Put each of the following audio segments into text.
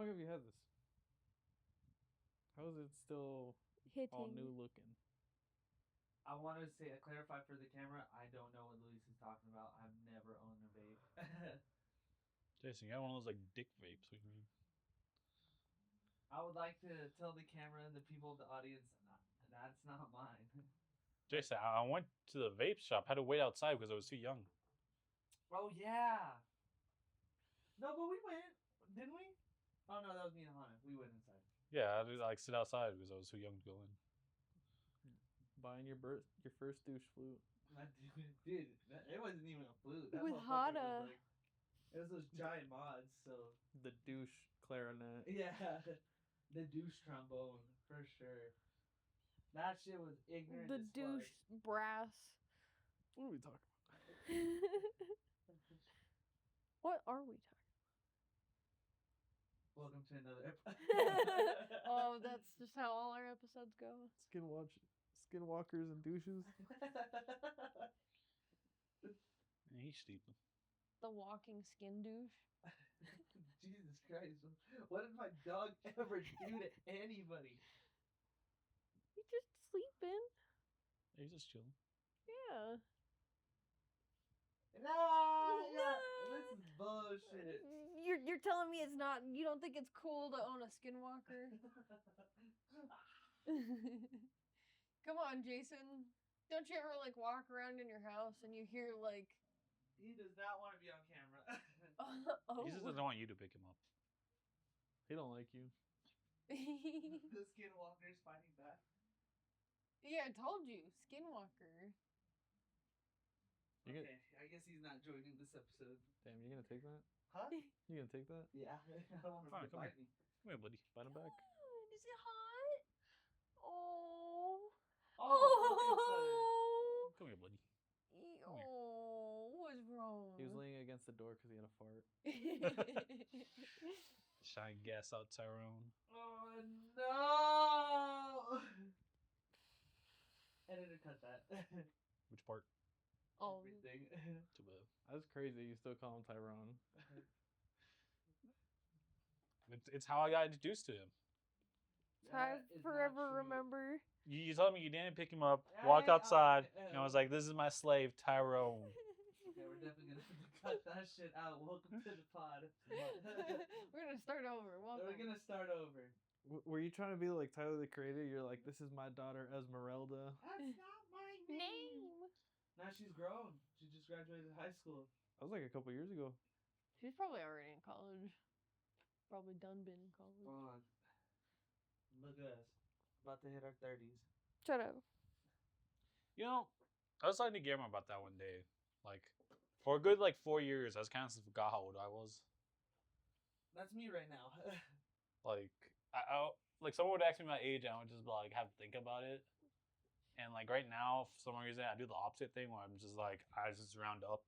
long have you had this? How is it still all new Hitting. looking? I want to say, clarify for the camera, I don't know what Luis is talking about. I've never owned a vape. Jason, you got one of those like dick vapes. What do you mean? I would like to tell the camera and the people of the audience, that's not mine. Jason, I went to the vape shop. Had to wait outside because I was too young. Oh, yeah. No, but we went. Didn't we? Oh, no, that was me and Hannah. We went inside. Yeah, I had to like sit outside because I was too young to go in. Buying your first douche flute. Dude, it wasn't even a flute. That With motherfucker Hana. was like, it was those giant mods, so. The douche clarinet. Yeah. The douche trombone, for sure. That shit was ignorant The as douche fuck. brass. What are we talking about? What are we talking Welcome to another about? episode. Oh, that's just how all our episodes go. Skinwalkers and douches. And he's stupid. The walking skin douche. Jesus Christ. What did my dog ever do to anybody? You just sleeping. He's just chilling. Yeah. No, this is bullshit. You're telling me it's not. You don't think it's cool to own a skinwalker? Come on, Jason. Don't you ever like walk around in your house and you hear like? He does not want to be on camera. Oh. He just doesn't want you to pick him up. He don't like you. The skinwalker's fighting back. Yeah, I told you, skinwalker. Okay, I guess he's not joining this episode. Damn, you gonna take that? Huh? You gonna take that? Yeah, I don't want Fine, to come fight me. Come here, buddy. Bite him back. Is it hot? Oh. Oh, Come here, buddy. Oh, what's wrong? He was leaning against the door because he had a fart. Shine gas out, Tyrone. Oh no! Editor, cut that. Which part? Oh. Everything. Too bad. That's crazy. You still call him Tyrone. It's how I got introduced to him. I That is forever not true. remember. You told me you didn't pick him up, walk outside, and I was like, this is my slave, Tyrone. Okay, we're definitely gonna have to cut that shit out. Welcome to the pod. We're gonna start over. Welcome. We're gonna start over. Were you trying to be like Tyler the Creator? You're like, this is my daughter Esmeralda. That's not my name. Now she's grown. She just graduated high school. That was like a couple years ago. She's probably already in college. Probably done been in college. Hold on. Look at us. About to hit our 30s. Shut up. You know, I was talking to Guillermo about that one day. Like, for a good 4 years, I was kind of forgot how old I was. That's me right now. Like, like someone would ask me my age, and I would just like have to think about it. And like right now, for some reason, I do the opposite thing where I'm just like, I just round up.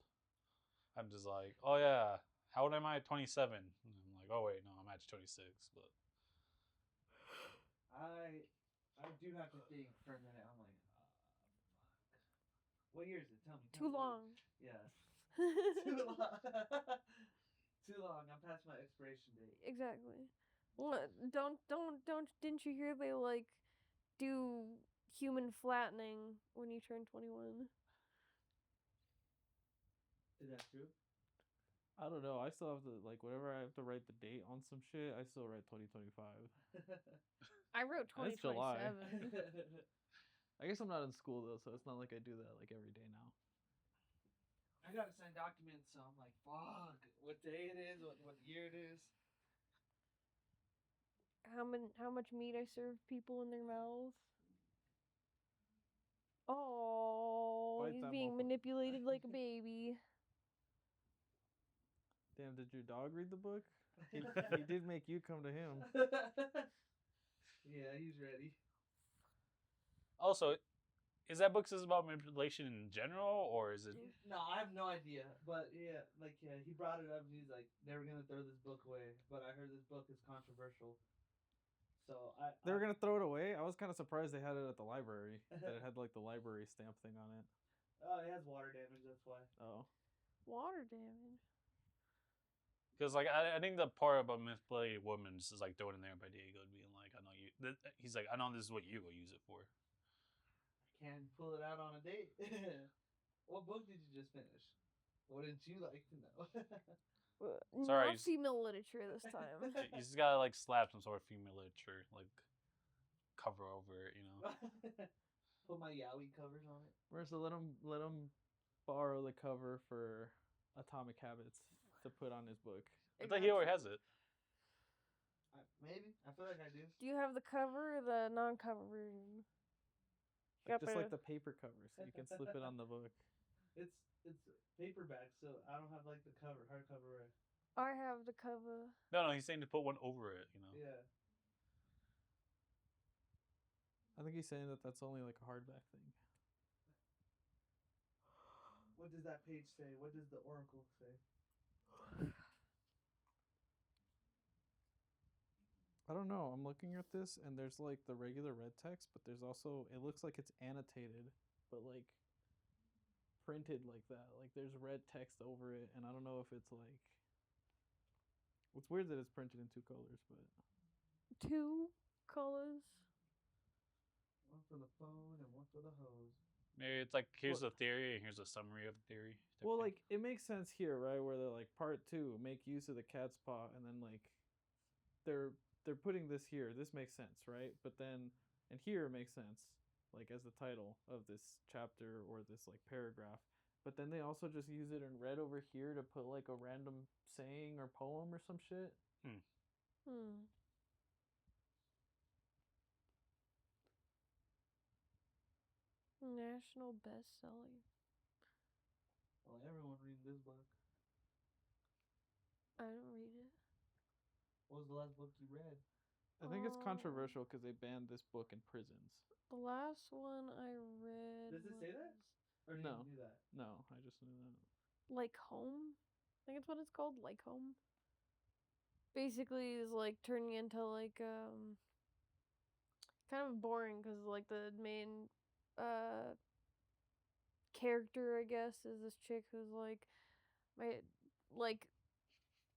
I'm just like, oh yeah, how old am I? 27. And I'm like, oh wait, no, I'm actually 26. But I do have to think for a minute. I'm like, fuck. What year is it? Tell me. Too long. Yeah. Too long. Too long. I'm past my expiration date. Exactly. What? Didn't you hear they do human flattening when you turn 21? Is that true? I don't know. I still have to whenever I have to write the date on some shit, I still write 2025. I wrote That's July. 2027. I guess I'm not in school though, so it's not like I do that every day now. I gotta sign documents, so I'm like, fuck, what day it is, what year it is. How much meat I serve people in their mouths? Oh, Bite he's that being motherfucker. manipulated like a baby. Damn, did your dog read the book? He did make you come to him. Yeah, he's ready. also, is that book just about manipulation in general, or is it? No, I have no idea. But yeah, he brought it up and he's like, they were gonna throw this book away, but I heard this book is controversial. So They were gonna throw it away. I was kind of surprised they had it at the library. That it had the library stamp thing on it. Oh, it has water damage. That's why. Oh. Water damage. Because like I think the part about manipulating women is like thrown in there by Diego being like, I know you. He's like, I know this is what you will use it for. Can't pull it out on a date. What book did you just finish? What didn't you like to know? Sorry, Not female literature this time. You just gotta like slap some sort of female literature, like cover over it, you know. Put my yaoi covers on it. Marissa, let him borrow the cover for Atomic Habits to put on his book. I thought he already has it. Maybe. I feel like I do. Do you have the cover or the non-cover version? Like, just like the paper cover, so you can slip it on the book. It's paperback, so I don't have like the cover, hardcover. Right? I have the cover. No, he's saying to put one over it, you know. Yeah. I think he's saying that that's only like a hardback thing. What does that page say? What does the oracle say? I don't know. I'm looking at this, and there's like the regular red text, but there's also, it looks like it's annotated, but like printed like that. Like there's red text over it, and I don't know if it's like. It's weird that it's printed in 2 colors, but. 2 colors. One for the phone and one for the hose. Maybe it's like, here's the theory and here's a summary of the theory. Well, like it makes sense here, right? Where they're like part 2, make use of the cat's paw, and then like they're putting this here. This makes sense, right? But then and here it makes sense, like as the title of this chapter or this like paragraph. But then they also just use it in red over here to put like a random saying or poem or some shit. National bestseller. Well, everyone read this book. I don't read it. What was the last book you read? I think it's controversial because they banned this book in prisons. The last one I read. Does it say that? Or did No. you do that? No, I just knew that. Like Home? I think it's what it's called, Like Home. Basically, is like turning into like kind of boring because like the main character, I guess, is this chick who's like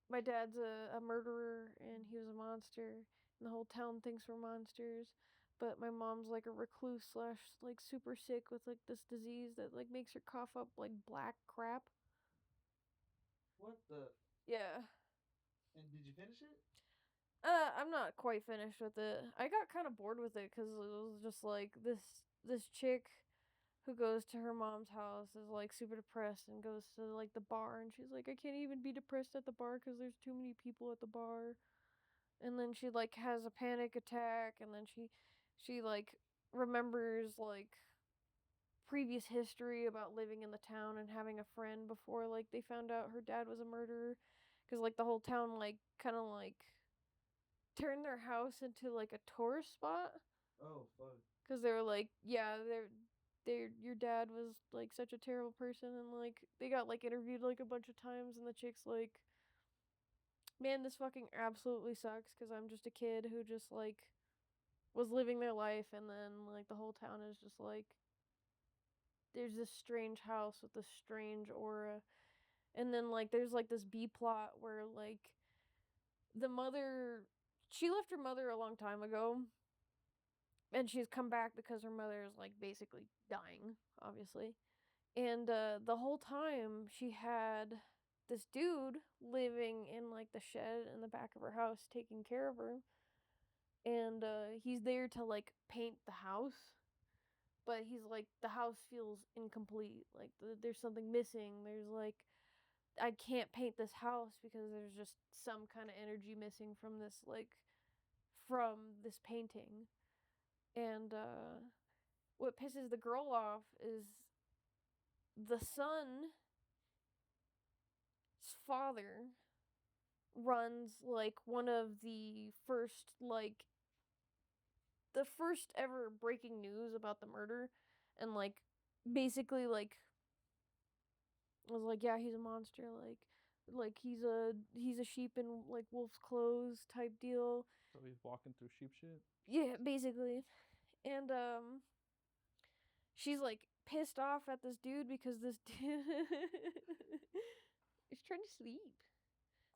my dad's a murderer and he was a monster and the whole town thinks we're monsters, but my mom's like a recluse slash like super sick with like this disease that like makes her cough up like black crap. What the? Yeah. And did you finish it? I'm not quite finished with it. I got kind of bored with it because it was just like this chick who goes to her mom's house is like super depressed and goes to like the bar and she's like, I can't even be depressed at the bar because there's too many people at the bar. And then she like has a panic attack and then she like remembers like previous history about living in the town and having a friend before like they found out her dad was a murderer because like the whole town like kind of like turned their house into like a tourist spot. Oh, fuck. Because they were like, yeah, your dad was like such a terrible person, and like they got like interviewed like a bunch of times, and the chick's like, man, this fucking absolutely sucks because I'm just a kid who just like was living their life, and then like the whole town is just like, there's this strange house with this strange aura, and then like there's like this B plot where like the mother, she left her mother a long time ago. And she's come back because her mother is like basically dying, obviously. And the whole time she had this dude living in like the shed in the back of her house taking care of her. And he's there to like paint the house. But he's like, the house feels incomplete. Like there's something missing. There's like, I can't paint this house because there's just some kind of energy missing from this painting. And what pisses the girl off is the son's father runs like one of the first ever breaking news about the murder, and like basically like was like, yeah, he's a monster, like he's a sheep in like wolf's clothes type deal. So he's walking through sheep shit? Yeah, basically. And she's like pissed off at this dude because this dude is trying to sleep.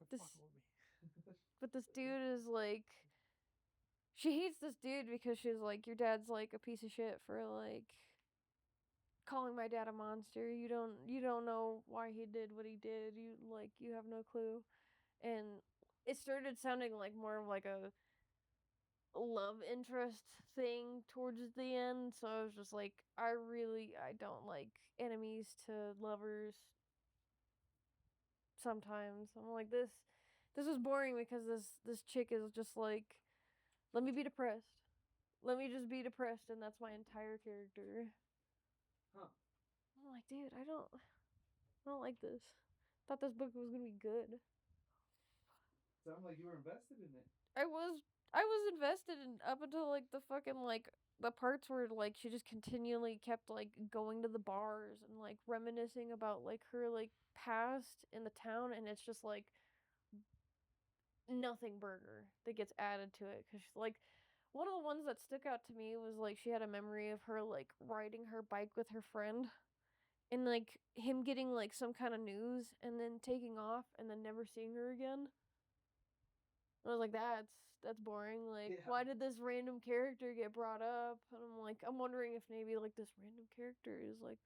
Quit This- fucking with me. But this dude is like, she hates this dude because she's like, your dad's like a piece of shit for like calling my dad a monster. You don't know why he did what he did. You have no clue. And it started sounding like more of like a love interest thing towards the end, so I was just like, I don't like enemies to lovers sometimes. I'm like, this was boring because this chick is just like, let me be depressed. Let me just be depressed, and that's my entire character. Huh. I'm like, dude, I don't like this. Thought this book was gonna be good. Sound like you were invested in it. I was invested in up until like the fucking like the parts where like she just continually kept like going to the bars and like reminiscing about like her like past in the town, and it's just like nothing burger that gets added to it, because like one of the ones that stuck out to me was like she had a memory of her like riding her bike with her friend, and like him getting like some kind of news and then taking off and then never seeing her again. I was like, that's boring. Like, Yeah. why did this random character get brought up? And I'm like, I'm wondering if maybe like this random character is like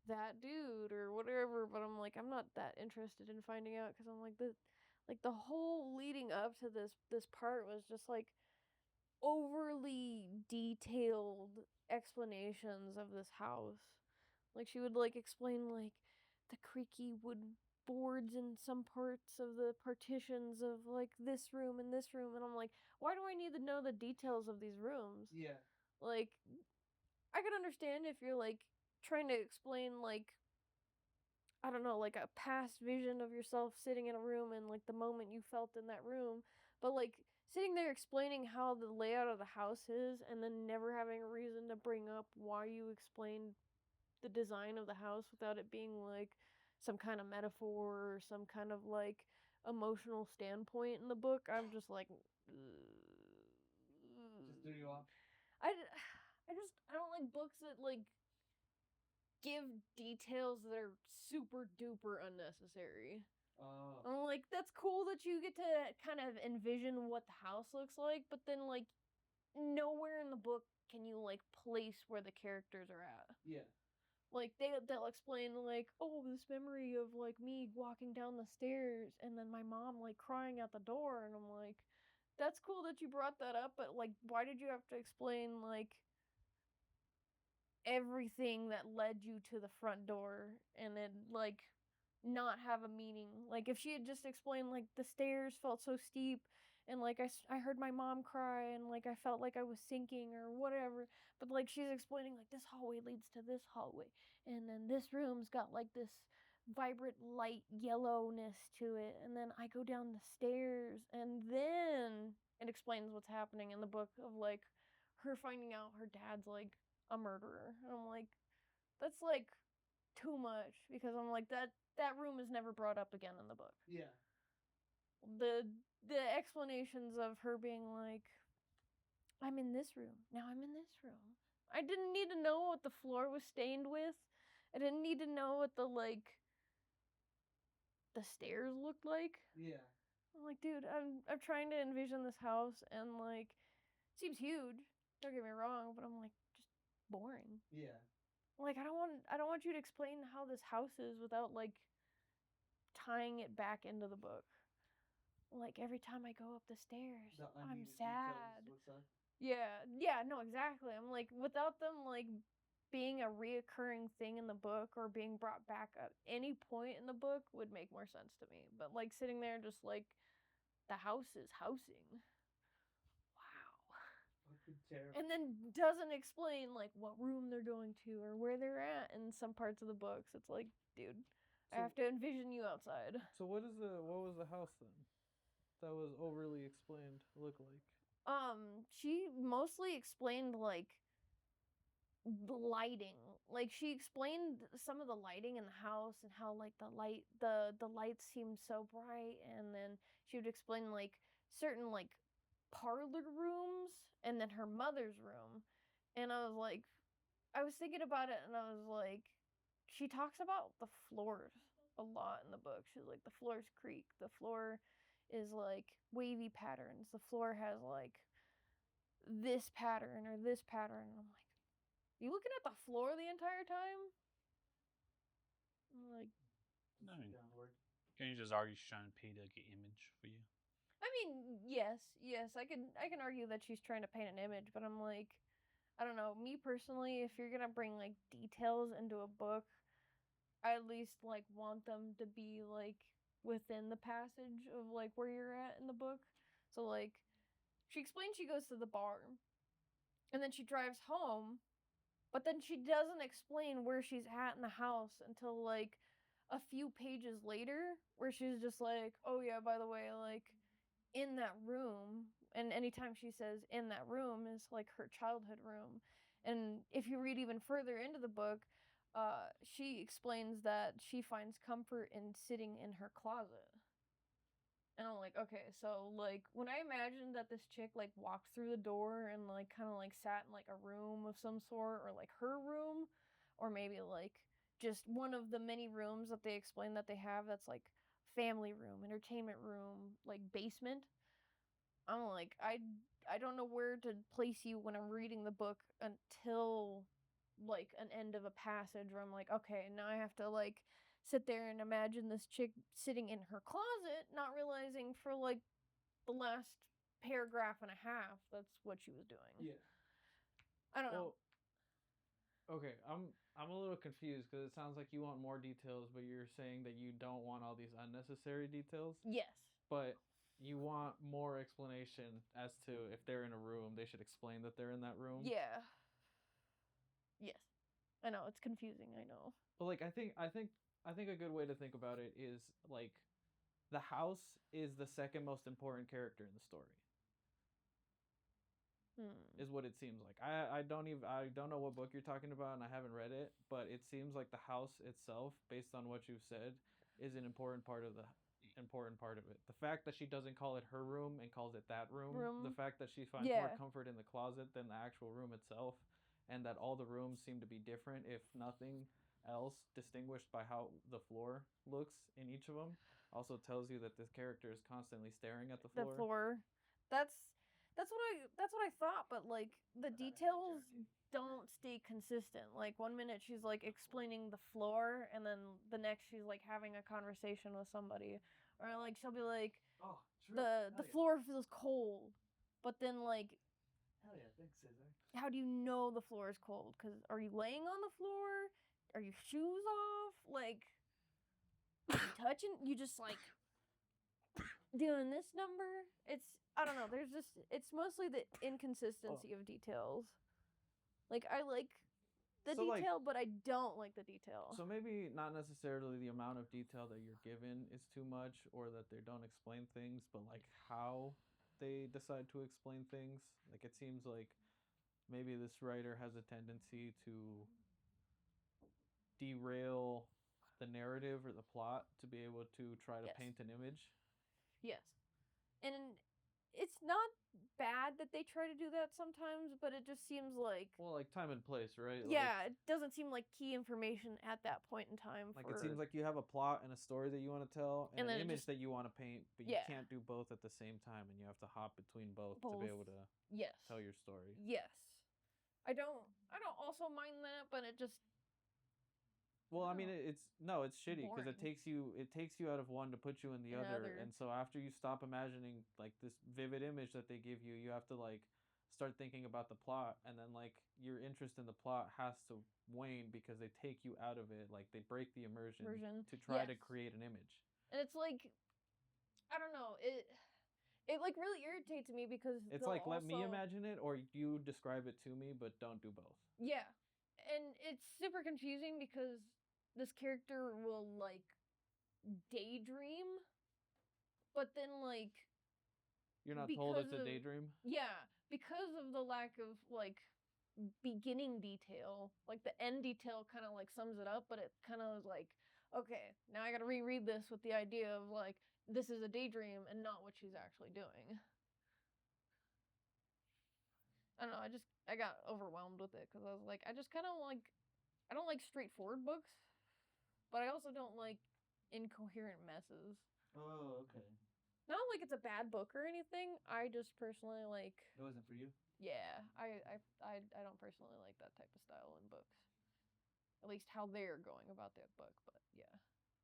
that dude or whatever. But I'm like, I'm not that interested in finding out, because I'm like the whole leading up to this part was just like overly detailed explanations of this house. Like she would like explain like the creaky wood boards in some parts of the partitions of like this room and this room, and I'm like, why do I need to know the details of these rooms? Yeah. Like I could understand if you're like trying to explain like, I don't know, like a past vision of yourself sitting in a room and like the moment you felt in that room. But like sitting there explaining how the layout of the house is and then never having a reason to bring up why you explained the design of the house without it being like some kind of metaphor or some kind of like emotional standpoint in the book, I'm just like, Just threw you off. I, I don't like books that like give details that are super duper unnecessary. Oh. I'm like, that's cool that you get to kind of envision what the house looks like, but then like nowhere in the book can you like place where the characters are at. Yeah. Like they'll explain like, oh, this memory of like me walking down the stairs and then my mom like crying at the door, and I'm like, that's cool that you brought that up, but like why did you have to explain like everything that led you to the front door and then like not have a meaning? Like if she had just explained like the stairs felt so steep and like I heard my mom cry and like I felt like I was sinking or whatever, but like she's explaining like this hallway leads to this hallway and then this room's got like this vibrant light yellowness to it, and then I go down the stairs, and then it explains what's happening in the book of like her finding out her dad's like a murderer. And I'm like, that's like too much, because I'm like, that room is never brought up again in the book. Yeah. The explanations of her being like, I'm in this room. Now I'm in this room. I didn't need to know what the floor was stained with. I didn't need to know what the stairs looked like. Yeah. I'm like, dude, I'm trying to envision this house, and like it seems huge. Don't get me wrong, but I'm like, just boring. Yeah. Like I don't want you to explain how this house is without like tying it back into the book. Like every time I go up the stairs, The I'm unneeded sad. details. What's up? Yeah, no, exactly. I'm like, without them like being a reoccurring thing in the book or being brought back at any point in the book would make more sense to me. But like sitting there just like the house is housing. Wow. Fucking terrible. And then doesn't explain like what room they're going to or where they're at in some parts of the books. It's like, dude, I So- have to envision you outside. So what was the house then? That was overly explained look like? She mostly explained like the lighting. Like she explained some of the lighting in the house and how like the lights seemed so bright, and then she would explain like certain like parlor rooms and then her mother's room. And I was thinking about it, and I was like, she talks about the floors a lot in the book. She's like, the floors creak, the floor is like wavy patterns. The floor has like this pattern or this pattern. And I'm like, you looking at the floor the entire time? I'm like, I mean, Downward. can you just argue she's trying to paint like an image for you? I mean, yes, I can argue that she's trying to paint an image, but I'm like, I don't know. Me personally, if you're gonna bring like details into a book, I at least like want them to be like within the passage of like where you're at in the book. So like, she explains she goes to the bar, and then she drives home, but then she doesn't explain where she's at in the house until like a few pages later, where she's just like, oh yeah, by the way, like in that room, and anytime she says in that room is like her childhood room. And if you read even further into the book, she explains that she finds comfort in sitting in her closet. And I'm like, okay, so like when I imagined that this chick like walked through the door and like kind of like sat in like a room of some sort, or like her room, or maybe like just one of the many rooms that they explain that they have that's like family room, entertainment room, like basement. I'm like, I don't know where to place you when I'm reading the book until like an end of a passage where I'm like, okay, now I have to like sit there and imagine this chick sitting in her closet, not realizing for like the last paragraph and a half that's what she was doing. Yeah. I don't know. Well, okay, I'm a little confused because it sounds like you want more details, but you're saying that you don't want all these unnecessary details. Yes. But you want more explanation as to if they're in a room, they should explain that they're in that room. Yeah. Yes. I know it's confusing, I know. But like I think a good way to think about it is like the house is the second most important character in the story. Is what it seems like. I don't know what book you're talking about and I haven't read it, but it seems like the house itself, based on what you've said, is an important part of it. The fact that she doesn't call it her room and calls it that room. The fact that she finds more comfort in the closet than the actual room itself, and that all the rooms seem to be different, if nothing else, distinguished by how the floor looks in each of them, also tells you that this character is constantly staring at the floor. The floor. That's what I thought, but like the details don't stay consistent. Like one minute she's like explaining the floor, and then the next she's like having a conversation with somebody, or like she'll be like, Oh, true. the floor feels cold, but then like, Hell yeah, thanks, Cesar. how do you know the floor is cold? Because are you laying on the floor? Are your shoes off? Like, you touching? You just like doing this number? I don't know. There's just, it's mostly the inconsistency of details. Like, I like the So, like- detail, but I don't like the detail. So maybe not necessarily the amount of detail that you're given is too much, or that they don't explain things, but like how they decide to explain things. Like it seems like maybe this writer has a tendency to derail the narrative or the plot to be able to try to Yes. paint an image. Yes. And it's not bad that they try to do that sometimes, but it just seems like, Well, like time and place, right? yeah, it doesn't seem like key information at that point in time. Like it seems like you have a plot and a story that you want to tell, and And an then it image just- that you want to paint, but you Yeah. can't do both at the same time, and you have to hop between both to be able to yes. tell your story. Yes. I don't also mind that, but it just, Well, I mean, Oh. it's shitty because Boring. it takes you out of one to put you in the other, and so after you stop imagining like this vivid image that they give you, you have to like start thinking about the plot, and then like your interest in the plot has to wane because they take you out of it, like they break the immersion to try to Yes. create an image. And it's like, I don't know, it like really irritates me because It's they'll like let me also- imagine it, or you describe it to me, but don't do both. Yeah. And it's super confusing because this character will like daydream, but then like, You're not told it's because a of- daydream. yeah, because of the lack of like beginning detail, like the end detail kind of like sums it up, but it kind of was like, okay, now I gotta reread this with the idea of like, this is a daydream and not what she's actually doing. I don't know, I got overwhelmed with it because I was like, I just kind of like, I don't like straightforward books, but I also don't like incoherent messes. Oh, okay. Not like it's a bad book or anything. I just personally like. It wasn't for you. Yeah, I don't personally like that type of style in books. At least how they're going about that book. But yeah,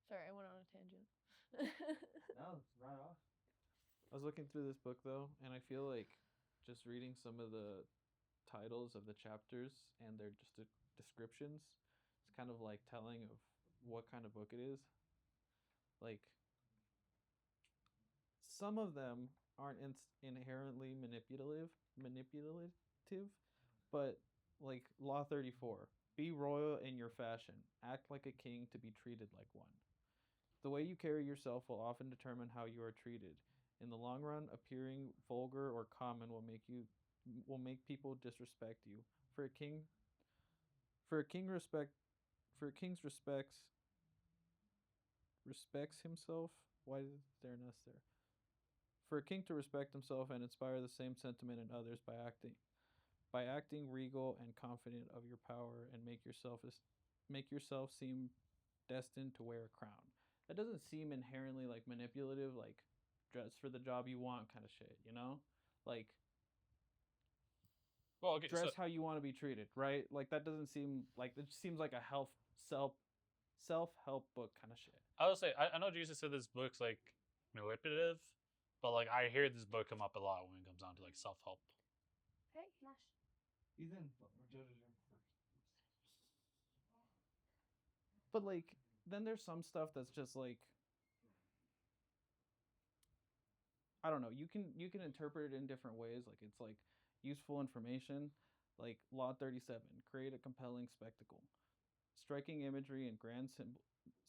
sorry, I went on a tangent. No, it's right off. I was looking through this book though, and I feel like just reading some of the titles of the chapters and their just descriptions, it's kind of like telling of what kind of book it is. Like some of them aren't inherently manipulative, but like Law 34, be royal in your fashion, act like a king to be treated like one. The way you carry yourself will often determine how you are treated. In the long run, appearing vulgar or common will make people disrespect you. For a king, for a king respect, for a king's respects himself. Why is there an S there? For a king to respect himself and inspire the same sentiment in others by acting regal and confident of your power and make yourself seem destined to wear a crown. That doesn't seem inherently like manipulative, like dress for the job you want kind of shit, you know? Like Well, okay, so dress how you want to be treated, right? Like that doesn't seem like it just seems like a self help book kind of shit. I would say I know Jesus said this book's like manipulative, but like I hear this book come up a lot when it comes down to like self help. Hey, Nash. Ethan. But like then there's some stuff that's just like I don't know. You can interpret it in different ways. Like it's like useful information, like Law 37, create a compelling spectacle. Striking imagery and grand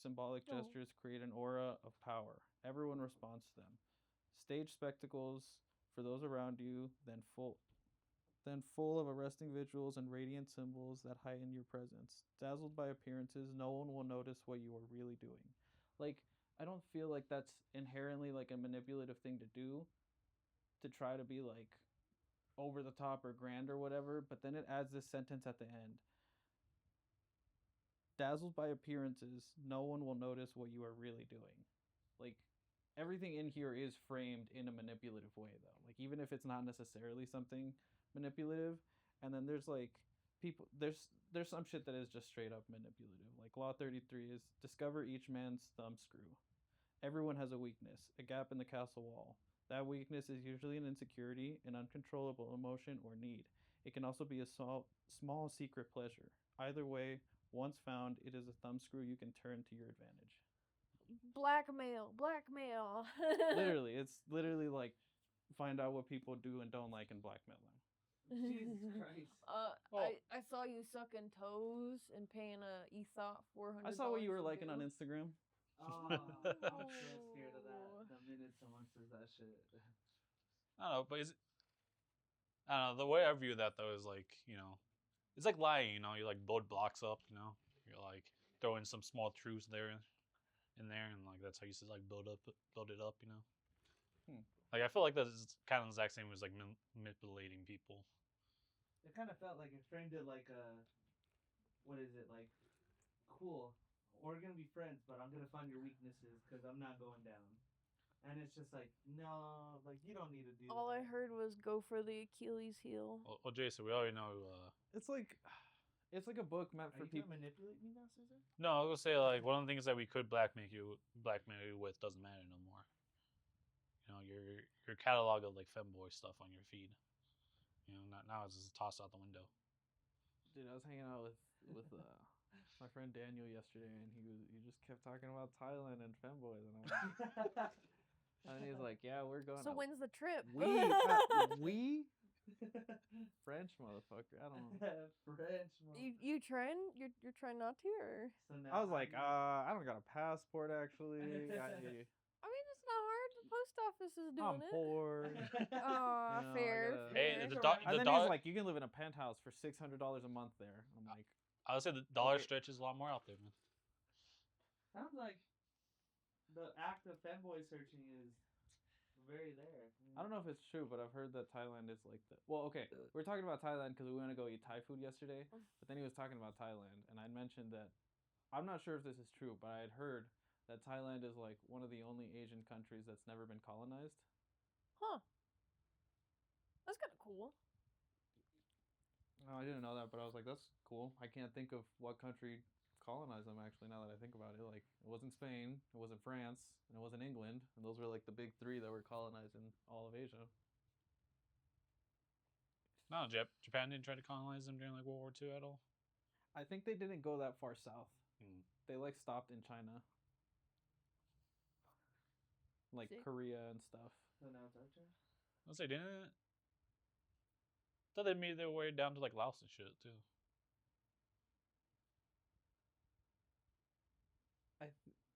symbolic Oh. gestures create an aura of power. Everyone responds to them. Stage spectacles for those around you, then full of arresting visuals and radiant symbols that heighten your presence. Dazzled by appearances, no one will notice what you are really doing. Like, I don't feel like that's inherently like a manipulative thing to do to try to be like over the top or grand or whatever, but then it adds this sentence at the end. Dazzled by appearances, no one will notice what you are really doing. Like everything in here is framed in a manipulative way though. Like even if it's not necessarily something manipulative, and then there's like there's some shit that is just straight up manipulative. Like Law 33 is discover each man's thumb screw. Everyone has a weakness, a gap in the castle wall. That weakness is usually an insecurity, an uncontrollable emotion, or need. It can also be a small secret pleasure. Either way, once found, it is a thumbscrew you can turn to your advantage. Blackmail. It's literally like find out what people do and don't like and blackmail them. Jesus Christ. Well- I saw you sucking toes and paying a ESOP $400. I saw what you were in liking on jail. Instagram. Oh, I'm so scared of that. The minute someone says that shit. I don't know, but I don't know. The way I view that though is like it's like lying. You like build blocks up. You're like throwing some small truths in there, and like that's how you like build it up. Like I feel like that's kind of the exact same as like manipulating people. It kind of felt like it framed it like a, what is it, like, cool, we're gonna be friends, but I'm gonna find your weaknesses because I'm not going down. And it's just like, no, like, you don't need to do All that. I heard was go for the Achilles heel. Well, Jason, we already know. It's like a book meant Are for you gonna people. manipulate me now, Caesar? No, I was gonna say like one of the things that we could blackmail you with doesn't matter no more. Your catalog of like femboy stuff on your feed. Now it's just tossed out the window. Dude, I was hanging out with my friend Daniel yesterday, and he just kept talking about Thailand and femboys, and I'm like, and he was like, "Yeah, we're going." So when's the trip? We French motherfucker. I don't know. French. You trying? You're trying not to, or? So now I was like, I don't got a passport actually. I mean, it's not hard. The post office is doing I'm it. poor. Aw, You know, I fair. gotta- Hey, fair. the And the then dollar. he's like, "You can live in a penthouse for $600 a month there." I'm like, I would say the dollar Okay. stretches a lot more out there, man. Sounds like the act of femboy searching is very there. I don't know if it's true, but I've heard that Thailand is like the. Well, okay, we were talking about Thailand because we went to go eat Thai food yesterday, but then he was talking about Thailand, and I mentioned that I'm not sure if this is true, but I had heard that Thailand is like one of the only Asian countries that's never been colonized. Huh. That's kind of cool. No, I didn't know that, but I was like, that's cool. I can't think of what country colonized them actually. Now that I think about it, like it wasn't Spain, it wasn't France, and it wasn't England, and those were like the big three that were colonizing all of Asia. No, Japan didn't try to colonize them during like World War II at all. I think they didn't go that far south. Hmm. They like stopped in China, like Sick. Korea and stuff. So now it's our turn. I'll say, didn't it? Thought they made their way down to like Laos and shit too.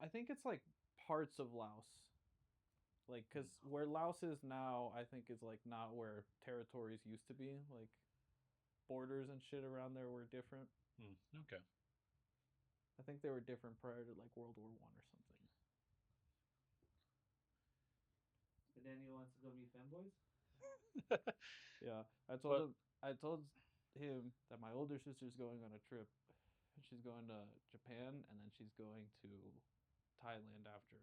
I think it's like parts of Laos. Like, cause where Laos is now, I think is like not where territories used to be. Like, borders and shit around there were different. Okay. I think they were different prior to like World War One or something. And Daniel wants to go meet femboys. Yeah, But- I told him that my older sister's going on a trip. She's going to Japan and then she's going to Thailand after.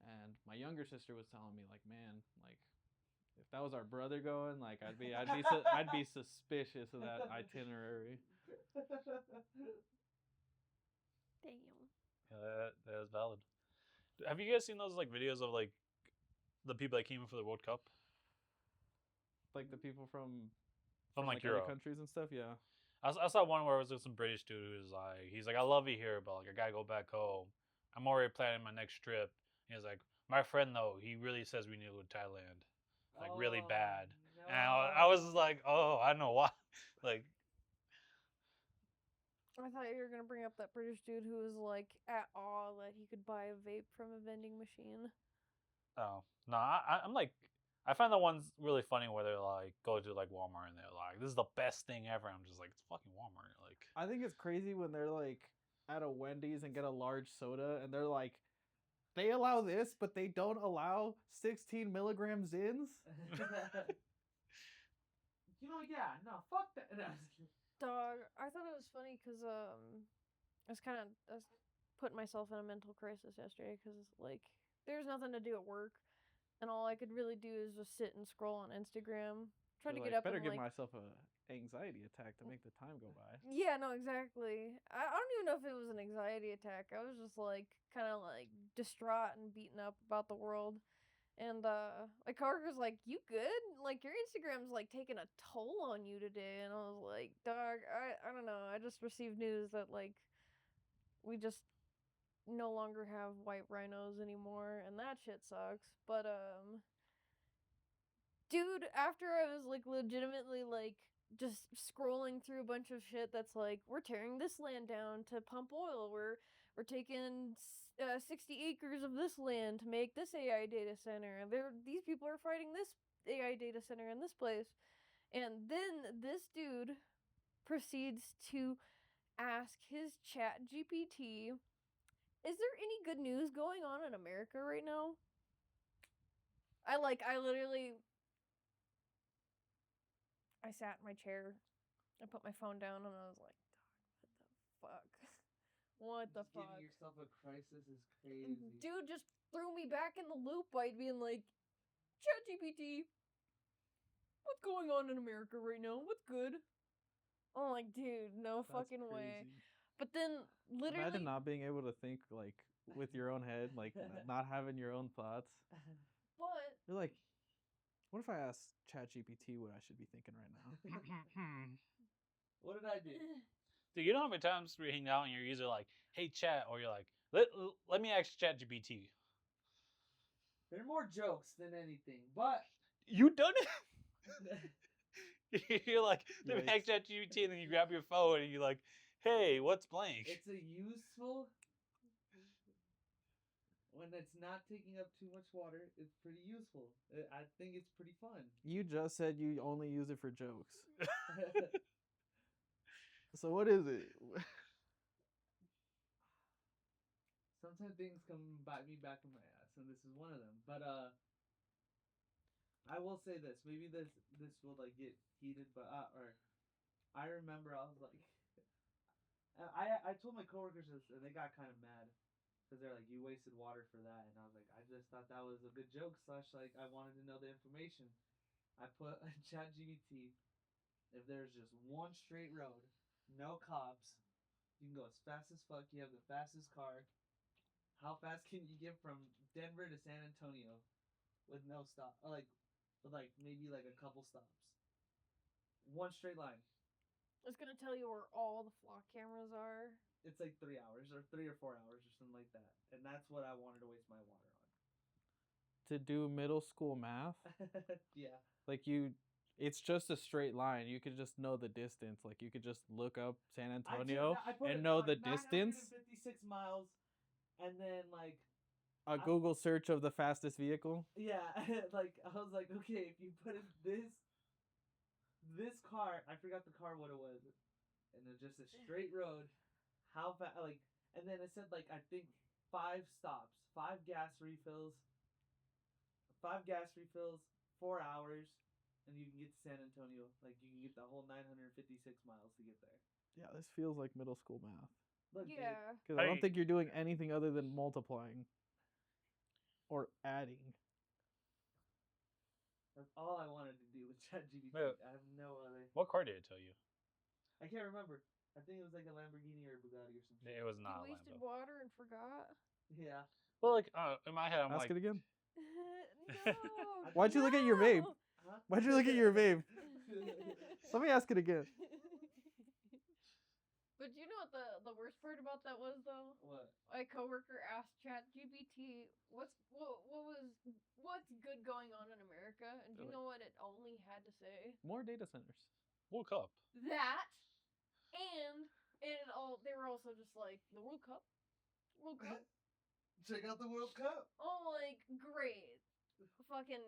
And my younger sister was telling me like, man, like if that was our brother going, like I'd be suspicious of that itinerary. Damn. Yeah, that is valid. Have you guys seen those like videos of like the people that came in for the World Cup Like the people from like other Europe? countries and stuff. Yeah, I saw one where it was with some British dude who was like, he's like, I love you here, but like I gotta go back home. I'm already planning my next trip. He's like, my friend though, he really says we need to go to Thailand, like really bad. No. And I was just like, oh, I don't know why. Like, I thought you were gonna bring up that British dude who was like at awe that he could buy a vape from a vending machine. oh no, I'm like, I find the ones really funny where they're like, go to like Walmart and they're like, this is the best thing ever. I'm just like, it's fucking Walmart. Like, I think it's crazy when they're like at a Wendy's and get a large soda and they're like, they allow this, but they don't allow 16 milligram zins. You know, yeah, no, fuck that. No, Dog, I thought it was funny because I was putting myself in a mental crisis yesterday because like there's nothing to do at work, and all I could really do is just sit and scroll on Instagram. Try to You're get like, up better and give like myself a anxiety attack to make the time go by. yeah, no, exactly. I don't even know if it was an anxiety attack. I was just like kind of like distraught and beaten up about the world. And my coworker's like, "You good? Like your Instagram's like taking a toll on you today." And I was like, "Dog, I don't know. I just received news that like we just no longer have white rhinos anymore, and that shit sucks." But dude, after I was like legitimately like just scrolling through a bunch of shit that's like we're tearing this land down to pump oil, we're taking 60 acres of this land to make this AI data center. These people are fighting this AI data center in this place. And then this dude proceeds to ask his chat GPT, is there any good news going on in America right now? I literally I sat in my chair, I put my phone down, and I was like, "Dog, what the fuck? What the Just fuck?" giving yourself a crisis is crazy. Dude just threw me back in the loop by being like, ChatGPT, what's going on in America right now? What's good? I'm like, dude, no That's fucking way. crazy. But then, literally, Imagine not being able to think like with your own head, like not having your own thoughts. but You're like, what if I ask ChatGPT what I should be thinking right now? What did I do? dude, you know how many times we hang out and you're either like, hey, chat, or you're like, let me ask ChatGPT. They're more jokes than anything, but You done it? You're like, let me ask Yikes. ChatGPT, and then you grab your phone and you're like, hey, what's blank? it's a useful. When it's not taking up too much water, it's pretty useful. I think it's pretty fun. You just said you only use it for jokes. So what is it? Sometimes things come bite me back in my ass, and this is one of them. But I will say this. Maybe this will like get heated, but or I remember I was like, I told my coworkers this, and they got kind of mad. Because they're like, you wasted water for that. And I was like, I just thought that was a good joke, / like, I wanted to know the information. I put a ChatGPT, if there's just one straight road, no cops, you can go as fast as fuck, you have the fastest car. How fast can you get from Denver to San Antonio with no stop? Or like, with like maybe like a couple stops. One straight line. It's gonna tell you where all the flock cameras are. It's like 3 hours or 3 or 4 hours or something like that. And that's what I wanted to waste my water To do middle school math, on. Yeah. like it's just a straight line. You could just know the distance. Like you could just look up San Antonio I put and it know like the distance. 956 miles, and then like A Google search of the fastest vehicle. yeah, like I was like, okay, if you put in this car, I forgot the car what it was, and it's just a straight road. How fast? Like, and then it said like I think 5 stops, 5 gas refills, 4 hours, and you can get to San Antonio. Like you can get the whole 956 miles to get there. Yeah, this feels like middle school math. Look, babe, Yeah. Because I don't Hey. think you're doing anything other than multiplying or adding. that's all I wanted to do with ChatGPT. Yeah. I have no other. What car did it tell you? I can't remember. I think it was like a Lamborghini or a Bugatti or something. It was You not a wasted Lambo. water and forgot. Yeah. Well, like in my head, I'm Ask like, it again. No. Why'd you look at your vape? no! Huh? Why'd you look at your vape? Let me ask it again. But you know what the worst part about that was though? What? My coworker asked ChatGPT what's good going on in America, and do you Really? know what it only had to say? More data centers. woke up. That and they were also just like the World Cup. World Cup. Check out the World Cup. Oh, like great. Fucking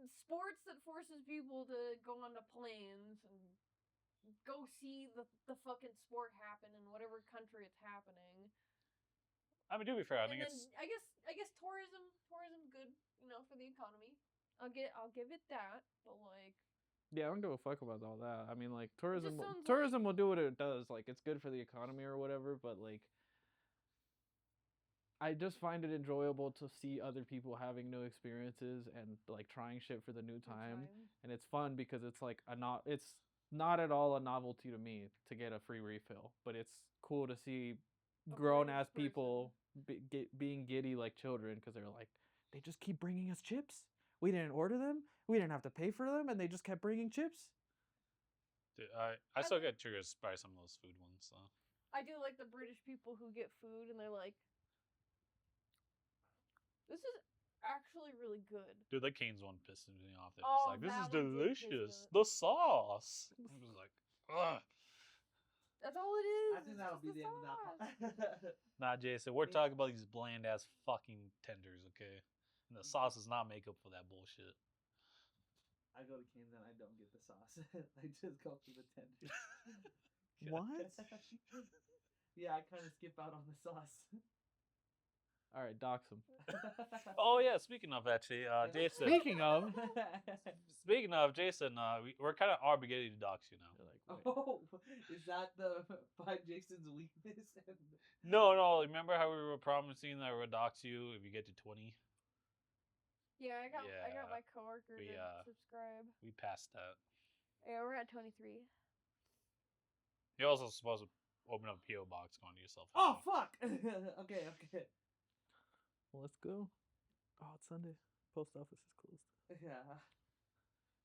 sports that forces people to go onto planes and go see the fucking sport happen in whatever country it's happening. I mean, to be fair, I And think then it's I guess tourism good, for the economy. I'll give it that, but like Yeah, I don't give a fuck about all that. I mean, like sounds tourism will do what it does. Like it's good for the economy or whatever. But like, I just find it enjoyable to see other people having new experiences and like trying shit for the new time. And it's fun because it's like it's not at all a novelty to me to get a free refill, but it's cool to see A grown British ass people being giddy like children because they're like, they just keep bringing us chips. We didn't order them. We didn't have to pay for them, and they just kept bringing chips. dude, I still get triggered by some of those food ones. So. I do like the British people who get food and they're like, this is actually really good. Dude, the Canes one pissed me off. It was Oh, like, this is that one did piss me delicious. off. The sauce. I was like, ugh. That's all it is. I think that'll be the end of that. Part. Nah, Jason, we're talking about these bland ass fucking tenders, okay? And the sauce does not make up for that bullshit. I go to Canes and I don't get the sauce. I just go for the tenders. What? Yeah, I kind of skip out on the sauce. All right, dox them. Oh yeah, speaking of actually, Jason. Speaking of, Speaking of Jason, we're kind of obligated to dox you now. they're like, wait. Oh, is that the find Jason's weakness? No. Remember how we were promising that we would dox you if you get to 20? Yeah, I got Yeah, my coworker we, to subscribe. We passed that. Yeah, we're at 23. You're also supposed to open up a PO box going to yourself. Oh fuck! Okay. Well, let's go. Oh, it's Sunday. Post office is closed. Yeah.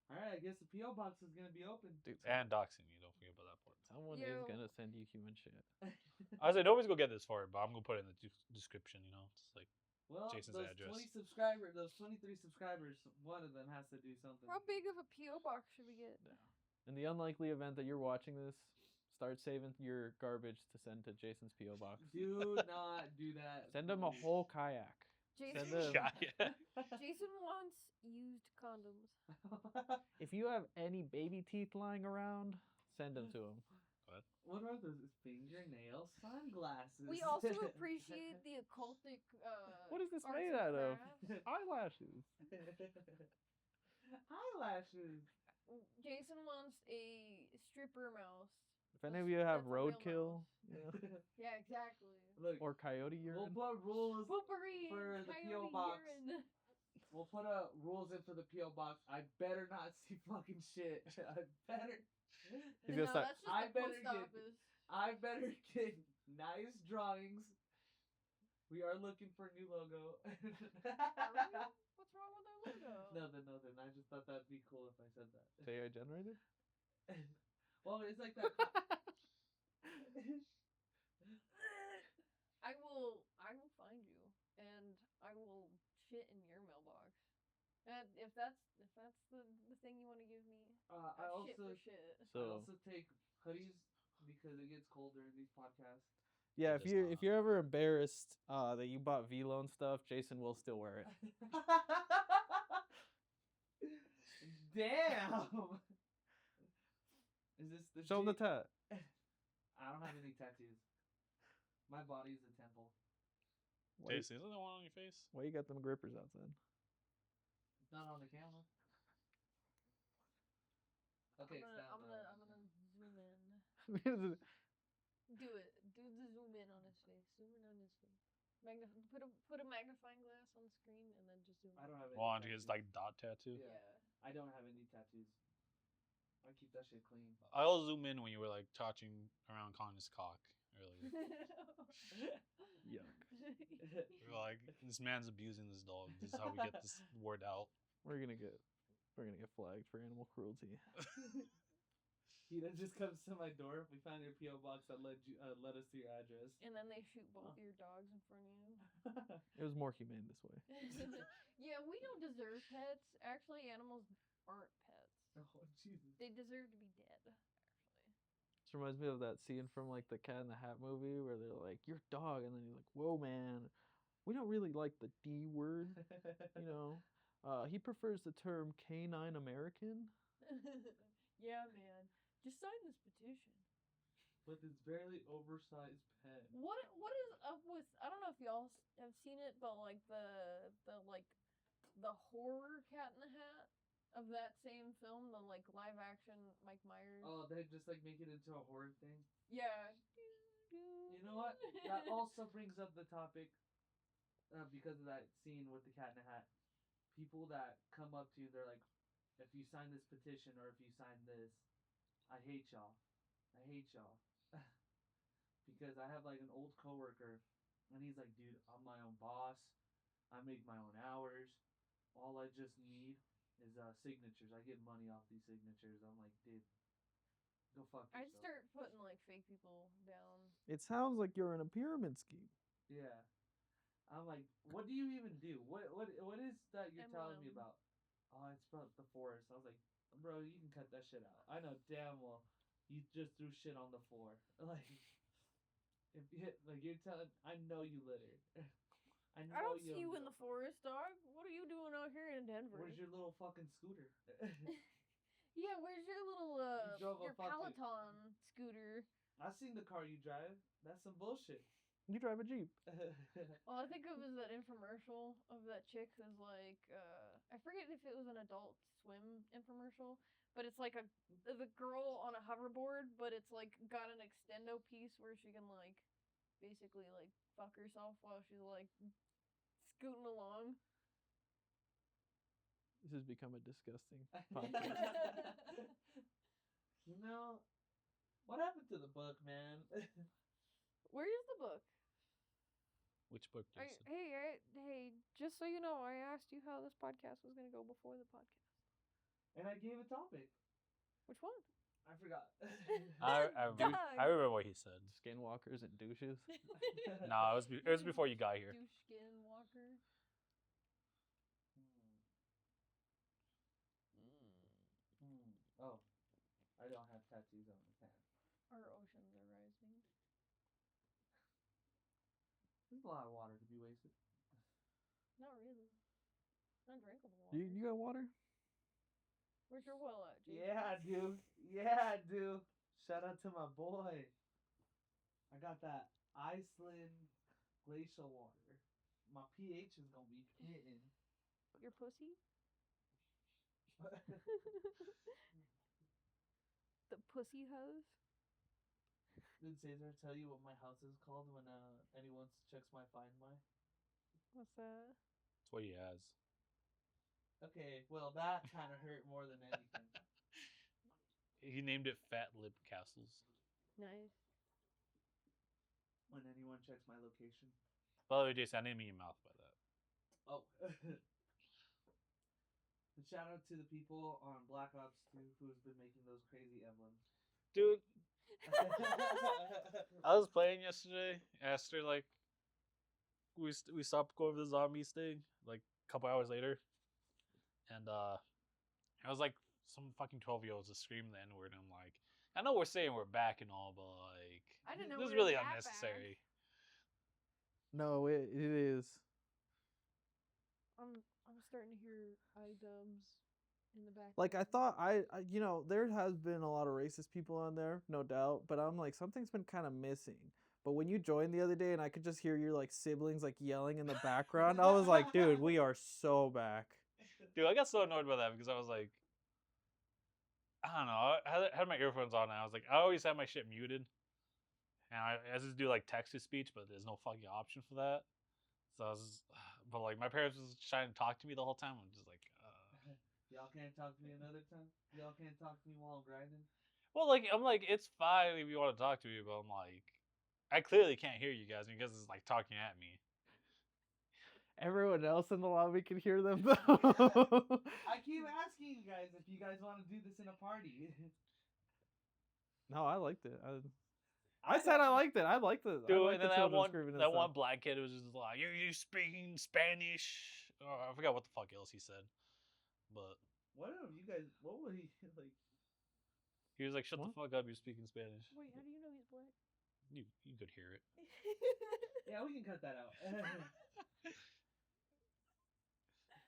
All right, I guess the PO box is gonna be open. Dude, And doxing you, don't forget about that part. someone Yo. is gonna send you human shit. I said nobody's gonna get this far, but I'm gonna put it in the description. It's like Well, Jason's those address. 20 subscribers, those 23 subscribers, one of them has to do something. How big of a PO box should we get? In the unlikely event that you're watching this, start saving your garbage to send to Jason's PO box. Do not do that. Send him a whole kayak. Jason, Send him. Yeah. Jason wants used condoms. If you have any baby teeth lying around, send them to him. What are those? Fingernail sunglasses. We also appreciate the occultic. What is this arts made and out of? crafts. Eyelashes. Eyelashes. Jason wants a stripper mouse. If any of you have That's a real roadkill, mouse. Yeah, exactly. Look, Or coyote we'll urine. put rules. Wolverine, For the coyote P.O. box. urine. We'll put rules in for the P.O. box. I better not see fucking shit. I better. He's gonna No, start- that's just I the better post get- office. I better get nice drawings. We are looking for a new logo. Are we? What's wrong with our logo? Nothing. I just thought that'd be cool if I said that. AI generated? Well, it's like that. I will find you, and I will shit in your mailbox. And if that's the thing you want to give me, I shit also for shit. I So also take hoodies because it gets cold during these podcasts. yeah, It if does you not. if you're ever embarrassed that you bought V-Loan stuff, Jason will still wear it. Damn. Is this the Show him the J- tat. I don't have any tattoos. My body is a temple. Why, Jason, isn't there one on your face? why you got them grippers out then? It's not on the camera. Okay, I'm stop. gonna zoom in. Do it. Do the zoom in on his face. Zoom in on his face. Put a magnifying glass on the screen and then just zoom in. I don't have any. Well, his tattoos. like dot tattoo. Yeah. I don't have any tattoos. I keep that shit clean. I'll zoom in when you were like touching around Connor's cock earlier. Yuck. You were like, this man's abusing this dog. This is how we get this word out. We're gonna get flagged for animal cruelty. He then just comes to my door. We found your PO box that led us to your address. And then they shoot both your dogs in front of you. It was more humane this way. Yeah, we don't deserve pets. Actually, animals aren't pets. Oh Jesus! They deserve to be dead. Actually. This reminds me of that scene from like the Cat in the Hat movie where they're like, "Your dog," and then you're like, "Whoa, man, we don't really like the D word, you know. He prefers the term canine American." Yeah, man. Just sign this petition. With this barely oversized pen. What is up with? I don't know if y'all have seen it, but like the horror Cat in the Hat of that same film, the like live action Mike Myers. Oh, they just like make it into a horror thing. Yeah. You know what? That also brings up the topic because of that scene with the Cat in the Hat. People that come up to you, they're like, if you sign this petition or if you sign this, I hate y'all. I hate y'all. Because I have like an old coworker and he's like, dude, I'm my own boss. I make my own hours. All I just need is signatures. I get money off these signatures. I'm like, dude, go fuck yourself. I'd start putting like fake people down. It sounds like you're in a pyramid scheme. Yeah. I'm like, what do you even do? What is that you're telling me MLM. about? Oh, it's about the forest. I was like, bro, you can cut that shit out. I know damn well you just threw shit on the floor. Like, if like you're telling, I know you litter. I know I don't see you do in the it. forest, dog. What are you doing out here in Denver? Where's your little fucking scooter? Yeah, where's your little You drove a your fucking- Peloton scooter? I seen the car you drive. That's some bullshit. You drive a Jeep. All I think of is that infomercial of that chick who's like, I forget if it was an Adult Swim infomercial, but it's like the girl on a hoverboard, but it's like got an extendo piece where she can like basically like fuck herself while she's like scooting along. This has become a disgusting podcast. You know, what happened to the book, man? Where is the book? Which book, Jason? Hey, just so you know, I asked you how this podcast was going to go before the podcast. And I gave a topic. Which one? I forgot. Dog. I remember what he said. Skinwalkers and douches. No, it was before you got here. Douche skin walker. Oh, I don't have tattoos on my pants. Our oceans are rising. There's a lot of water to be wasted. Not really. Undrinkable water. You got water? Where's your well at, Jason? Yeah, dude. Yeah, dude. Shout out to my boy. I got that Iceland glacial water. My pH is gonna be hitting. Your pussy? The pussy hose? Did Cesar tell you what my house is called when anyone checks my Find My? What's that? That's what he has. Okay, well that kind of hurt more than anything. He named it Fat Lip Castles. Nice. When anyone checks my location. By the way, Jason, I didn't mean your mouth by that. Oh. And shout out to the people on Black Ops 2 who's been making those crazy emblems. Dude, I was playing yesterday after like we stopped going to the zombies thing like a couple hours later, and I was like some fucking 12-year-olds just screaming the N word. I'm like, I know we're saying we're back and all, but like I didn't know this is we were really that unnecessary. No, it is. I'm starting to hear iDubbbz in the background. Like I thought, you know, there has been a lot of racist people on there, no doubt. But I'm like, something's been kind of missing. But when you joined the other day, and I could just hear your like siblings like yelling in the background, I was like, dude, we are so back. Dude, I got so annoyed by that because I was like, I don't know. I had my earphones on and I was like, I always have my shit muted. And I just do like text to speech, but there's no fucking option for that. So I was just, but like my parents was trying to talk to me the whole time. I'm just like, Y'all can't talk to me another time? Y'all can't talk to me while I'm grinding? well, like I'm like, it's fine if you want to talk to me, but I'm like, I clearly can't hear you guys because it's like talking at me. Everyone else in the lobby can hear them though. I keep asking you guys if you guys want to do this in a party. No, I liked it. I said I liked it. I liked it. I Dude, liked and the then children screaming and that stuff. one black kid was just like, you speaking Spanish? Or I forgot what the fuck else he said, but What are you guys? What would he like? he was like, shut What? the fuck up, you're speaking Spanish. Wait, how do you know he's black? You could hear it. Yeah, we can cut that out.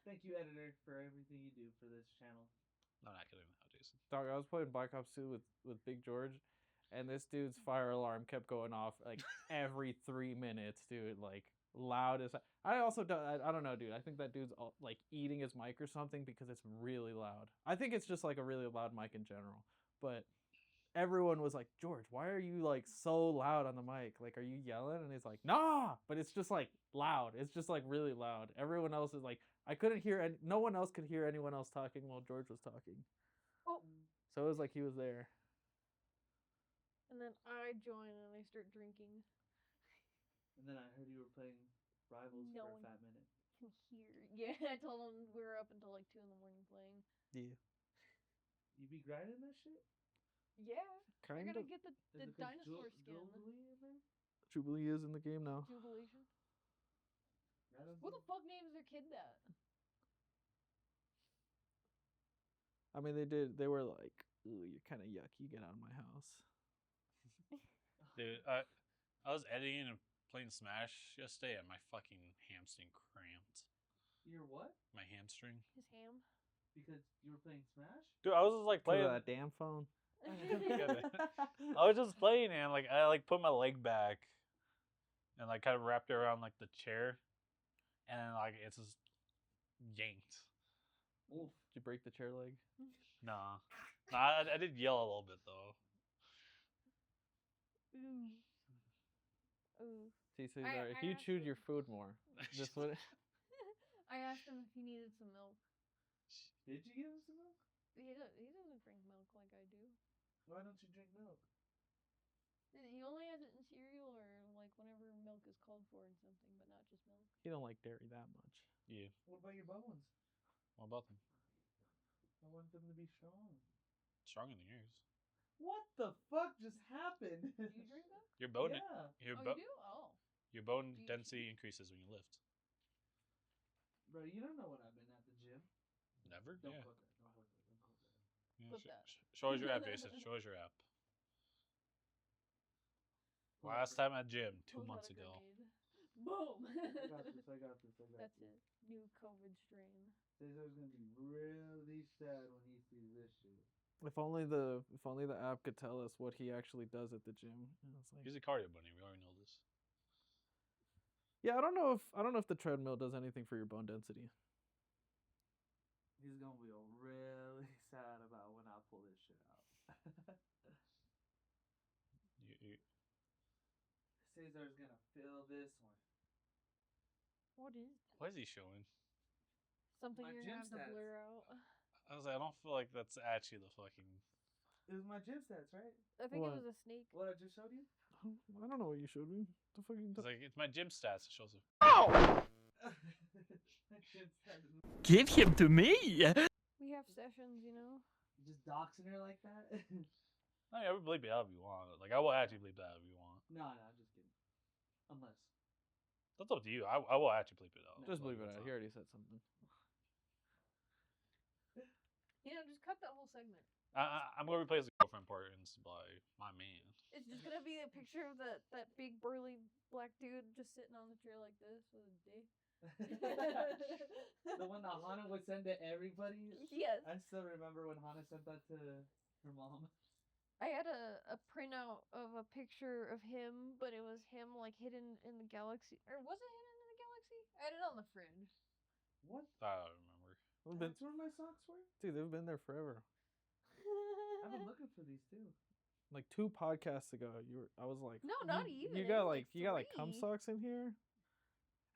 Thank you, editor, for everything you do for this channel. No, not kidding now, Jason. Dog, I was playing Black Ops 2 with Big George, and this dude's fire alarm kept going off like every 3 minutes, dude. Like loud as. I also don't. I don't know, dude. I think that dude's like eating his mic or something because it's really loud. I think it's just like a really loud mic in general. But everyone was like, George, why are you like so loud on the mic? Like, are you yelling? And he's like, nah. But it's just like loud. It's just like really loud. Everyone else is like, I couldn't hear. No one else could hear anyone else talking while George was talking. Oh, So it was like he was there. and then I join and I start drinking. And then I heard you were playing Rivals No for a one- fat minute. Can hear. Yeah, I told him we were up until like 2 in the morning playing. Yeah. You be grinding that shit? Yeah, I Kind gotta of. get the Is it 'cause dinosaur skin. Jubilee in there? Jubilee is in the game now. Jubilation. I don't Who the think- fuck names their kid that? I mean, they did. They were like, ooh, you're kind of yucky. Get out of my house. Dude, I was editing and playing Smash yesterday and my fucking hamstring cramped. Your what? My hamstring. His ham. Because you were playing Smash? Dude, I was just like Because playing. of that damn phone. I was just playing and like I like put my leg back and like kind of wrapped it around like the chair, and then like it's just yanked. Oof. Did you break the chair leg? Nah, I did yell a little bit though. Ooh. Ooh. See, so I if you asked chewed your him. food more, this would. I asked him if he needed some milk. Did you give him some milk? He doesn't drink milk like I do. Why don't you drink milk? He only has it in cereal or like whenever milk is called for in something, but not just milk. He don't like dairy that much. Yeah. What about your bones? What about them? I want them to be strong. Stronger than yours. What the fuck just happened? Do you drink milk? Your bone. Yeah. Your, Oh, you do? Oh. your bone Do you- density increases when you lift. Bro, you don't know what I've been at the gym. Never. Don't Yeah. quote that. Don't quote that. Don't quote that. Yeah, Put that. show us your app, Jason. Show us your app. Pull Last out time at gym 2 Pulls out months a ago. grenade. Boom. I got this. I got this. I got That's this. it. New COVID strain. Cesar's gonna be really sad when he sees this shit. If only the app could tell us what he actually does at the gym. And it's like, He's a cardio bunny. We already know this. yeah, I don't know if the treadmill does anything for your bone density. He's gonna be really sad about when I pull this shit out. Cesar's gonna feel this one. What is What is he showing? something My you're gym gonna have to stats. blur out? I was like, I don't feel like that's actually the fucking. It was my gym stats, right? I think What? it was a snake. What I just showed you? I don't know what you showed me. The fucking. It's like it's my gym stats. It shows it. My gym stats. Give him to me. We have sessions, you know. Just doxing her like that? I mean, I would bleep it out if you want. Like, I will actually bleep that out if you want. No, I'm just kidding. Unless. That's up to you. I will actually bleep it out. Just Like, leave it that's out. not- He already said something. You know, just cut that whole segment. I'm gonna replace the girlfriend part by my man. It's just gonna be a picture of that big burly black dude just sitting on the chair like this with a dick. The one that Hana would send to everybody? Yes. I still remember when Hana sent that to her mom. I had a printout of a picture of him, but it was him like hidden in the galaxy. Or was it hidden in the galaxy? I had it on the fridge. What? I don't remember. That's where my socks were? Dude, they've been there forever. I've been looking for these too. Like 2 podcasts ago, I was like, No, not even. You It got was like you got like cum 3. socks in here,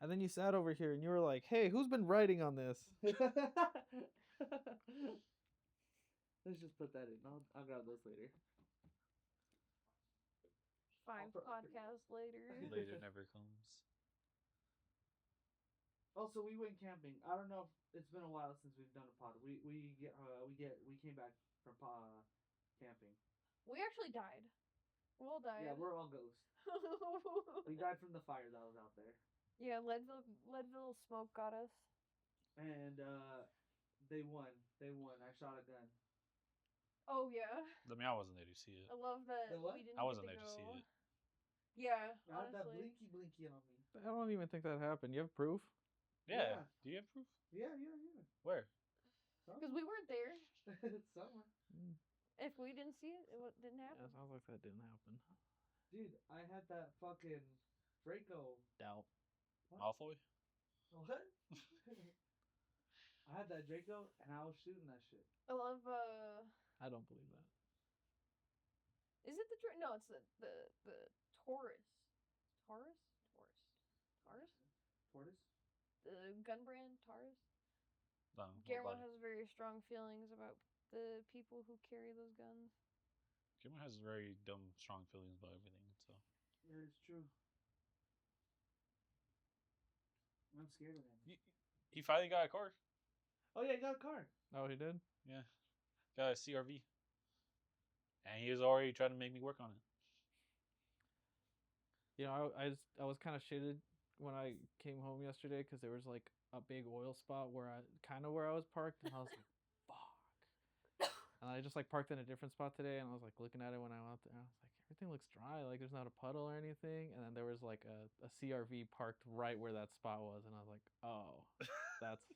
and then you sat over here and you were like, "Hey, who's been writing on this?" Let's just put that in. I'll grab those later. 5 podcasts later. Later never comes. Also, we went camping. I don't know if it's been a while since we've done a pod. We came back from camping. We actually died. We all died. Yeah, we're all ghosts. We died from the fire that was out there. Yeah, Leadville smoke got us. And they won. I shot a gun. Oh yeah. I mean, I wasn't there to see it. I love that The what? we didn't I wasn't get there to see go. it. Yeah, I had that honestly. blinky on me. I don't even think that happened. You have proof? Yeah. Yeah. Do you have proof? Yeah. Where? Because we weren't there. Somewhere. If we didn't see it, it didn't Yeah, happen. it sounds like that didn't happen. Dude, I had that fucking Draco. Doubt. Malfoy? What? I had that Draco and I was shooting that shit. I love I don't believe that. is it the no, it's the Taurus. Taurus? Taurus? Tortoise? The gun brand Taurus? No, Guillermo has very strong feelings about the people who carry those guns. Guillermo has very dumb, strong feelings about everything. So Yeah, it's true. I'm scared of him. he finally got a car. Oh yeah, he got a car. Oh, he did? Yeah, got a CRV, and he was already trying to make me work on it. You know, I was kind of shitted when I came home yesterday because there was like a big oil spot where I was parked, and I was like, fuck. And I just like parked in a different spot today, and I was like looking at it when I went out there. And I was like, everything looks dry, like there's not a puddle or anything. And then there was like a CRV parked right where that spot was, and I was like, oh, that's.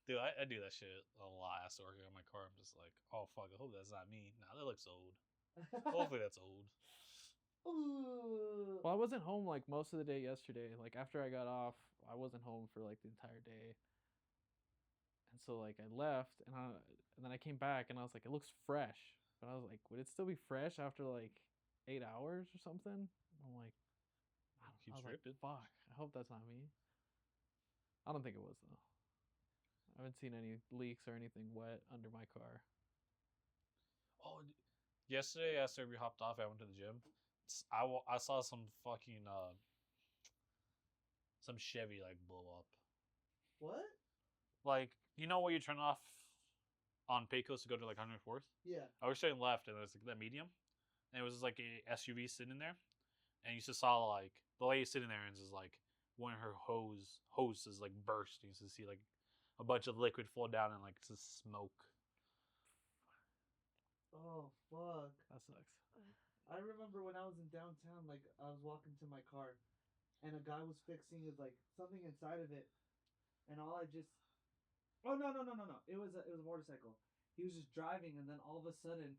Dude, I do that shit a lot. After working on my car, I'm just like, oh fuck, I hope that's not me. Nah, that looks old. Hopefully that's old. Ooh. Well, I wasn't home like most of the day yesterday. Like after I got off, I wasn't home for like the entire day. And so like I left, and then I came back, and I was like, it looks fresh. But I was like, would it still be fresh after like 8 hours or something? I'm like, Keeps I was like, dripping. fuck. I hope that's not me. I don't think it was though. I haven't seen any leaks or anything wet under my car. Oh, yesterday after we hopped off, I went to the gym. I saw some fucking some Chevy like blow up. What? Like, you know where you turn off on Pecos to go to like 104th? Yeah. I was turning left, and there's like that medium, and it was just like a SUV sitting there, and you just saw like the lady sitting there, and just like one of her hose is like bursting. You just see like a bunch of liquid fall down and like just smoke. Oh fuck. That sucks. I remember when I was in downtown, like I was walking to my car, and a guy was fixing his like something inside of it, and all I just. Oh no. It was a motorcycle. He was just driving, and then all of a sudden,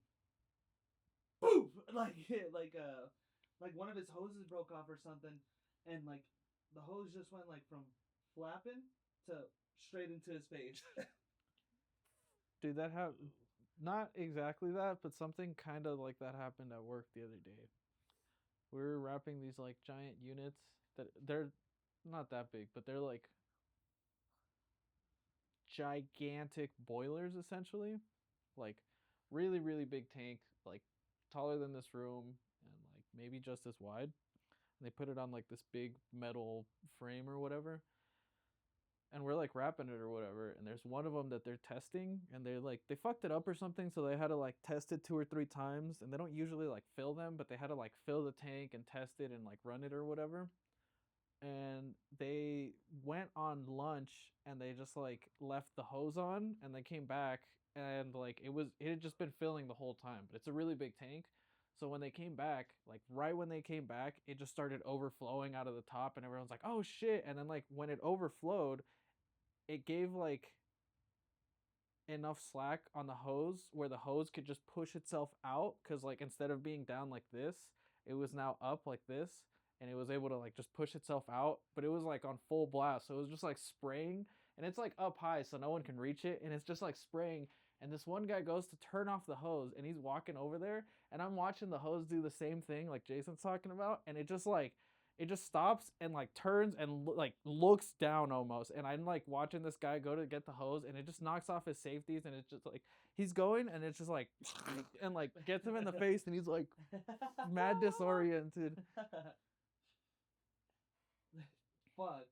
poof! Like one of his hoses broke off or something, and like the hose just went like from flapping to straight into his face. Dude, that not exactly that, but something kind of like that happened at work the other day. We were wrapping these like giant units that they're not that big, but they're like gigantic boilers essentially, like really really big tank, like taller than this room and like maybe just as wide. And they put it on like this big metal frame or whatever, and we're like wrapping it or whatever, and there's one of them that they're testing, and they fucked it up or something, so they had to like test it 2 or 3 times, and they don't usually like fill them, but they had to like fill the tank and test it and like run it or whatever. And they went on lunch and they just like left the hose on, and they came back, and like it had just been filling the whole time, but it's a really big tank. So when they came back, like right when they came back, it just started overflowing out of the top, and everyone's like, oh shit. And then like when it overflowed, it gave like enough slack on the hose where the hose could just push itself out, because like instead of being down like this, it was now up like this, and it was able to like just push itself out, but it was like on full blast, so it was just like spraying, and it's like up high so no one can reach it, and it's just like spraying. And this one guy goes to turn off the hose, and he's walking over there, and I'm watching the hose do the same thing like Jason's talking about, and it just stops and like turns and like looks down almost, and I'm like watching this guy go to get the hose, and it just knocks off his safeties, and it's just like he's going, and it's just like and like gets him in the face, and he's like mad disoriented. Fuck.